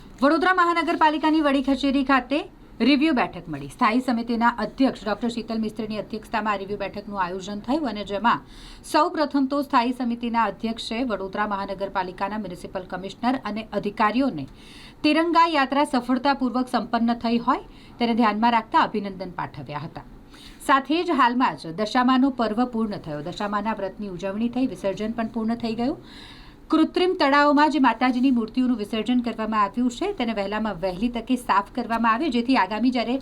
વડોદરા મહાનગરપાલિકાની વડી કચેરી ખાતે રિવ્યુ બેઠક મળી. સ્થાયી સમિતિના અધ્યક્ષ ડોક્ટર શીતલ મિસ્ત્રીની અધ્યક્ષતામાં રિવ્યુ બેઠકનું આયોજન થયું અને જેમાં સૌપ્રથમ તો સ્થાયી સમિતિના અધ્યક્ષે વડોદરા મહાનગરપાલિકાના મ્યુનિસિપલ કમિશનર અને અધિકારીઓને તિરંગા યાત્રા સફળતાપૂર્વક સંપન્ન થઈ હોય તેને ધ્યાનમાં રાખતા અભિનંદન પાઠવ્યા હતા. સાથે જ હાલમાં જ દશામાનો પર્વ પૂર્ણ થયો. દશામાના વ્રતની ઉજવણી થઈ, વિસર્જન પણ પૂર્ણ થઈ ગયું. કૃત્રિમ તળાવોમાં જે માતાજીની મૂર્તિઓનું વિસર્જન કરવામાં આવ્યું છે તેને વહેલામાં વહેલી તકે સાફ કરવામાં આવે, જેથી આગામી જ્યારે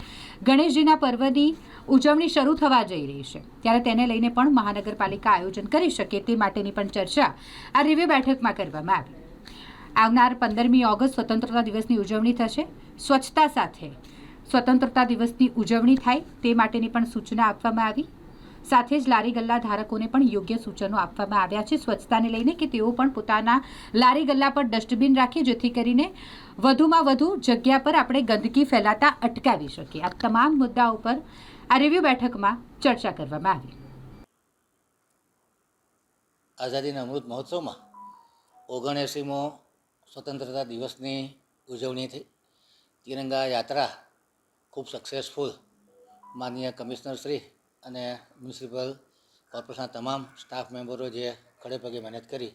ગણેશજીના પર્વની ઉજવણી શરૂ થવા જઈ રહી છે ત્યારે તેને લઈને પણ મહાનગરપાલિકા આયોજન કરી શકે તે માટેની પણ ચર્ચા આ રિવ્યુ બેઠકમાં કરવામાં આવી. આવનાર 15મી ઓગસ્ટ સ્વતંત્રતા દિવસની ઉજવણી થશે. સ્વચ્છતા સાથે સ્વતંત્રતા દિવસની ઉજવણી થાય તે માટેની પણ સૂચના આપવામાં આવી. સાથે જ લારી ગલ્લા ધારકોને પણ યોગ્ય સૂચનો આપવામાં આવ્યા છે સ્વચ્છતાને લઈને કે તેઓ પણ પોતાના લારી ગલ્લા પર ડસ્ટબિન રાખે, જેથી કરીને વધુમાં વધુ જગ્યા પર આપણે ગંદકી ફેલાતા અટકાવી શકીએ. આ તમામ મુદ્દાઓ પર આ રિવ્યુ બેઠકમાં ચર્ચા કરવામાં આવી. આઝાદીના અમૃત મહોત્સવમાં 79મો સ્વતંત્રતા દિવસની ઉજવણી થઈ. તિરંગા યાત્રા ખૂબ સક્સેસફુલ. માનનીય કમિશનર શ્રી અને મ્યુનિસિપલ કોર્પોરેશનના તમામ સ્ટાફ મેમ્બરો જે ખડે પગે મહેનત કરી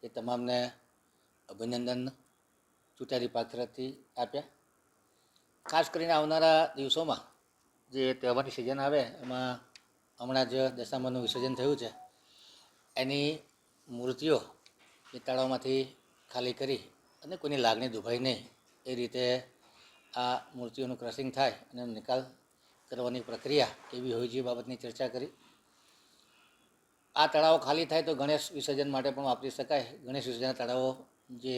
એ તમામને અભિનંદન ચૂંટાયેલી પાત્રથી આપ્યા. ખાસ કરીને આવનારા દિવસોમાં જે તહેવારની સિઝન આવે એમાં હમણાં જ દશામાનું વિસર્જન થયું છે, એની મૂર્તિઓ એ તળાવમાંથી ખાલી કરી અને કોઈની લાગણી દુભાઈ નહીં એ રીતે આ મૂર્તિઓનું ક્રશિંગ થાય અને નિકાલ કરવાની પ્રક્રિયા કેવી હોય છે એ બાબતની ચર્ચા કરી. આ તળાવો ખાલી થાય તો ગણેશ વિસર્જન માટે પણ વાપરી શકાય. ગણેશ વિસર્જનના તળાવો જે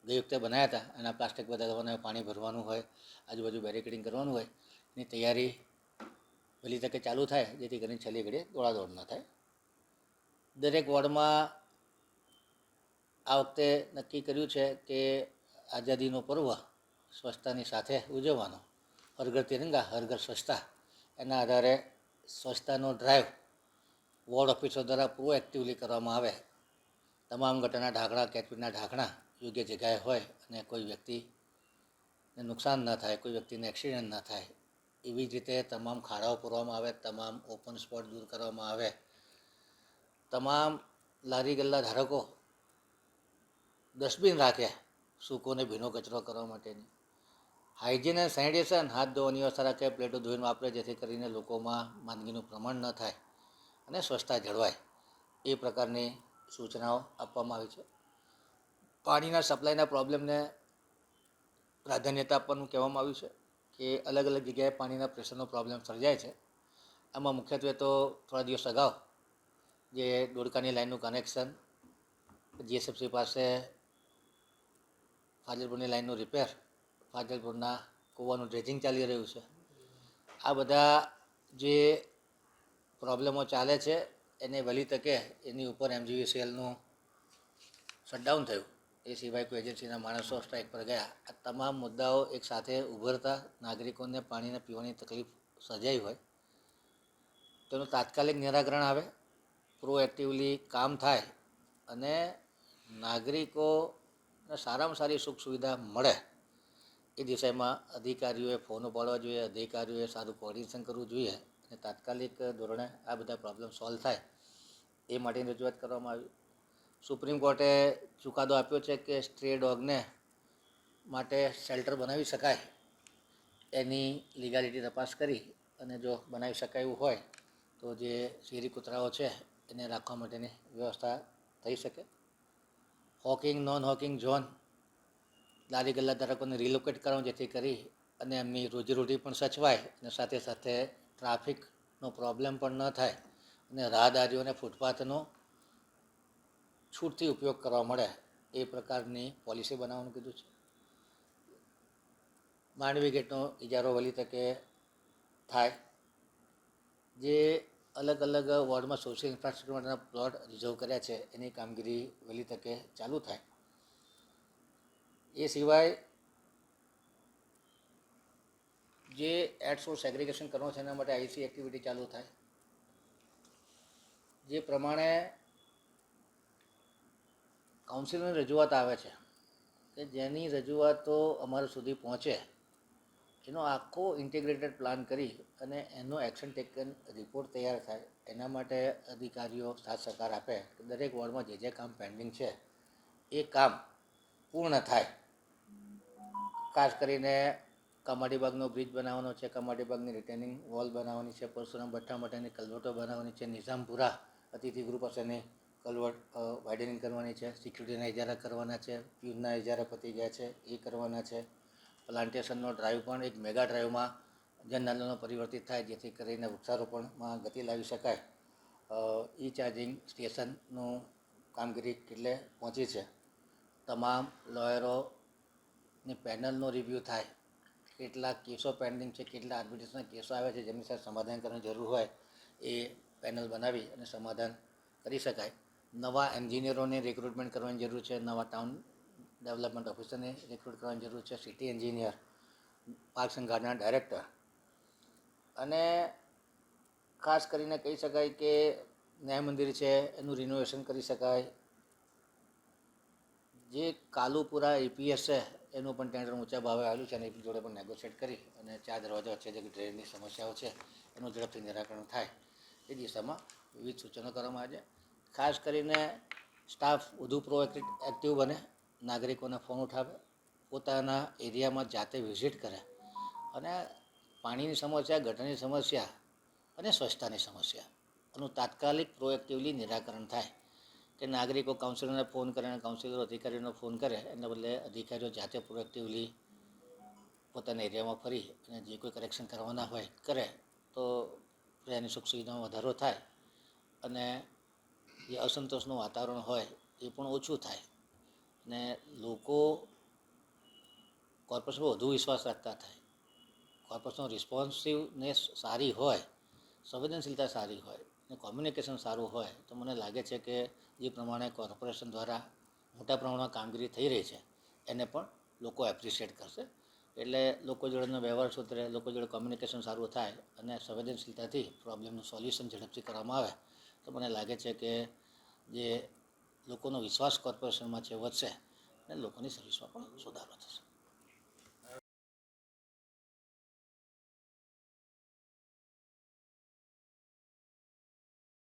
ગઈ વખતે બનાવ્યા હતા એના પ્લાસ્ટિક બધા પાણી ભરવાનું હોય, આજુબાજુ બેરિકેડિંગ કરવાનું હોય, એની તૈયારી વહેલી તકે ચાલુ થાય જેથી કરીને છેલ્લી ઘડીએ દોડાદોડ ન થાય. દરેક વોર્ડમાં આ વખતે નક્કી કર્યું છે કે આઝાદીનો પર્વ સ્વચ્છતાની સાથે ઉજવવાનો. હર ઘર તિરંગા હર ઘર સ્વચ્છતા એના આધારે સ્વચ્છતાનો ડ્રાઈવ વોર્ડ ઓફિસર દ્વારા પ્રોએક્ટિવલી કરવામાં આવે. તમામ ગટરના ઢાંકણા, કેચપીટના ઢાંકણા યોગ્ય જગ્યાએ હોય અને કોઈ વ્યક્તિને નુકસાન ન થાય, કોઈ વ્યક્તિને એક્સિડન્ટ ન થાય એવી જ રીતે તમામ ખાડાઓ પૂરવામાં આવે, તમામ ઓપન સ્પોટ દૂર કરવામાં આવે. તમામ લારી ગલ્લા ધારકો ડસ્ટબિન રાખે સૂકો ને ભીનો કચરો કરવા માટેની. હાઇજીન એન્ડ સેનિટેશન, હાથ ધોવાની વ્યવસ્થા રાખે, પ્લેટો ધોઈને વાપરે જેથી કરીને લોકોમાં માંદગીનું પ્રમાણ ન થાય અને સ્વચ્છતા જળવાય એ પ્રકારની સૂચનાઓ આપવામાં આવી છે. પાણીના સપ્લાયના પ્રોબ્લેમને પ્રાધાન્યતા આપવાનું કહેવામાં આવ્યું છે કે અલગ અલગ જગ્યાએ પાણીના પ્રેશરનો પ્રોબ્લેમ સર્જાય છે. આમાં મુખ્યત્વે તો થોડા દિવસ અગાઉ જે દોડકાની લાઇનનું કનેક્શન, જીએસએફસી પાસે ફાજલપુરની લાઇનનું રિપેર, ફાજલપુરના કૂવાનું ડ્રેજિંગ ચાલી રહ્યું છે. આ બધા જે પ્રોબ્લેમો ચાલે છે એને વહેલી તકે એની ઉપર MGVCLનું શટડાઉન થયું. એ સિવાય કોઈ એજન્સીના માણસો સ્ટ્રાઇક પર ગયા. આ તમામ મુદ્દાઓ એક સાથે ઉભરતા નાગરિકોને પાણીને પીવાની તકલીફ સર્જાઈ હોય તેનું તાત્કાલિક નિરાકરણ આવે, પ્રોએક્ટિવલી કામ થાય અને નાગરિકોને સારામાં સારી સુખ સુવિધા મળે એ દિશામાં અધિકારીઓએ ફોન ઉપાડવા જોઈએ, અધિકારીઓએ સારું કોર્ડિનેશન કરવું જોઈએ અને તાત્કાલિક ધોરણે આ બધા પ્રોબ્લેમ સોલ્વ થાય એ માટેની રજૂઆત કરવામાં આવી. સુપ્રીમ કોર્ટે ચુકાદો આપ્યો છે કે સ્ટ્રે ડોગને માટે શેલ્ટર બનાવી શકાય, એની લીગાલિટી તપાસ કરી અને જો બનાવી શકાય એવું હોય તો જે શેરી કૂતરાઓ છે એને રાખવા માટેની વ્યવસ્થા થઈ શકે. હોકિંગ, નોન હોકિંગ ઝોન લારી ગલ્લા ધારકોને રિલોકેટ કરવાનું જેથી કરી અને એમની રોજીરોટી પણ સચવાય અને સાથે સાથે ટ્રાફિકનો પ્રોબ્લેમ પણ ન થાય અને રાહદારીઓને ફૂટપાથનો છૂટથી ઉપયોગ કરવા મળે એ પ્રકારની પોલિસી બનાવવાનું કીધું છે. માંડવી ગેટનો ઇજારો વહેલી તકે થાય. જે અલગ અલગ વોર્ડમાં સોશિયલ ઇન્ફ્રાસ્ટ્રક્ચર માટેના પ્લોટ રિઝર્વ કર્યા છે એની કામગીરી વહેલી તકે ચાલુ થાય. એ સિવાય જે એટ સોર્સ સેગ્રીગેશન કરવાનું છે એના માટે આઈસી એક્ટિવિટી ચાલુ થાય. જે પ્રમાણે કાઉન્સિલની રજૂઆત આવે છે કે જેની રજૂઆતો અમારા સુધી પહોંચે એનો આખો ઇન્ટિગ્રેટેડ પ્લાન કરી અને એનો એક્શન ટેકન રિપોર્ટ તૈયાર થાય એના માટે અધિકારીઓ સાથ સહકાર આપે કે દરેક વોર્ડમાં જે કામ પેન્ડિંગ છે એ કામ પૂર્ણ થાય. ખાસ કરીને કમાટીબાગનો બ્રિજ બનાવવાનો છે, કમાટીબાગની રિટેનિંગ વોલ બનાવવાની છે, પરશુરામ ભઠ્ઠા માટેની કલવટો બનાવવાની છે, નિઝામપુરા અતિથિગૃહ પાસેની કલવટ વાઇડનિંગ કરવાની છે, સિક્યુરિટીના ઇજારા કરવાના છે, પ્યુનના ઇજારા પતી ગયા છે એ કરવાના છે. પ્લાન્ટેશનનો ડ્રાઈવ પણ એક મેગા ડ્રાઈવમાં જનનાલનો પરિવર્તિત થાય જેથી કરીને વૃક્ષારોપણમાં ગતિ લાવી શકાય. ઈ ચાર્જિંગ સ્ટેશનનું કામગીરી કેટલે પહોંચી છે, તમામ લોયરોની પેનલનો રિવ્યૂ થાય, કેટલા કેસો પેન્ડિંગ છે, કેટલા આર્બિટ્રેશનના કેસો આવે છે જેમની સાથે સમાધાન કરવાની જરૂર હોય એ પેનલ બનાવી અને સમાધાન કરી શકાય. નવા એન્જિનિયરોને રિક્રુટમેન્ટ કરવાની જરૂર છે, નવા ટાઉન ડેવલપમેન્ટ ઓફિસરને રિક્રુટ કરવાની જરૂર છે, સિટી એન્જિનિયર, પાર્ક્સ એન્ડ ગાર્ડનના ડાયરેક્ટર. અને ખાસ કરીને કહી શકાય કે ન્યાય મંદિર છે એનું રિનોવેશન કરી શકાય. જે કાલુપુરા એપીએસ છે એનું પણ ટેન્ડર ઊંચા ભાવે આવેલું છે અને એ જોડે પણ નેગોશિએટ કરી અને 4 દરવાજા વચ્ચે જે ડ્રેનની સમસ્યાઓ છે એનું ઝડપથી નિરાકરણ થાય એ દિશામાં વિવિધ સૂચનો કરવામાં આવે છે. ખાસ કરીને સ્ટાફ વધુ પ્રોએક્ટિવ બને, નાગરિકોને ફોન ઉઠાવે, પોતાના એરિયામાં જાતે વિઝિટ કરે અને પાણીની સમસ્યા, ગટરની સમસ્યા અને સ્વચ્છતાની સમસ્યા એનું તાત્કાલિક પ્રોએક્ટિવલી નિરાકરણ થાય. કે નાગરિકો કાઉન્સિલરને ફોન કરે અને કાઉન્સિલર અધિકારીઓને ફોન કરે એના બદલે અધિકારીઓ જાતે પ્રોએક્ટિવલી પોતાના એરિયામાં ફરી અને જે કોઈ કરેક્શન કરવાના હોય કરે તો એની સુખ સુવિધામાં વધારો થાય અને જે અસંતોષનું વાતાવરણ હોય એ પણ ઓછું થાય અને લોકો કોર્પોરેશન પર વધુ વિશ્વાસ રાખતા થાય. કોર્પોરેશનનો રિસ્પોન્સિવનેસ સારી હોય, સંવેદનશીલતા સારી હોય અને કોમ્યુનિકેશન સારું હોય તો મને લાગે છે કે જે પ્રમાણે કોર્પોરેશન દ્વારા મોટા પ્રમાણમાં કામગીરી થઈ રહી છે એને પણ લોકો એપ્રિશિએટ કરશે. એટલે લોકો જોડેનો વ્યવહાર સુધરે, લોકો જોડે કોમ્યુનિકેશન સારું થાય અને સંવેદનશીલતાથી પ્રોબ્લેમનું સોલ્યુશન ઝડપથી કરવામાં આવે તો મને લાગે છે કે જે લોકોનો વિશ્વાસ કોર્પોરેશનમાં છે વધશે અને લોકોની સર્વિસમાં પણ સુધારો થશે.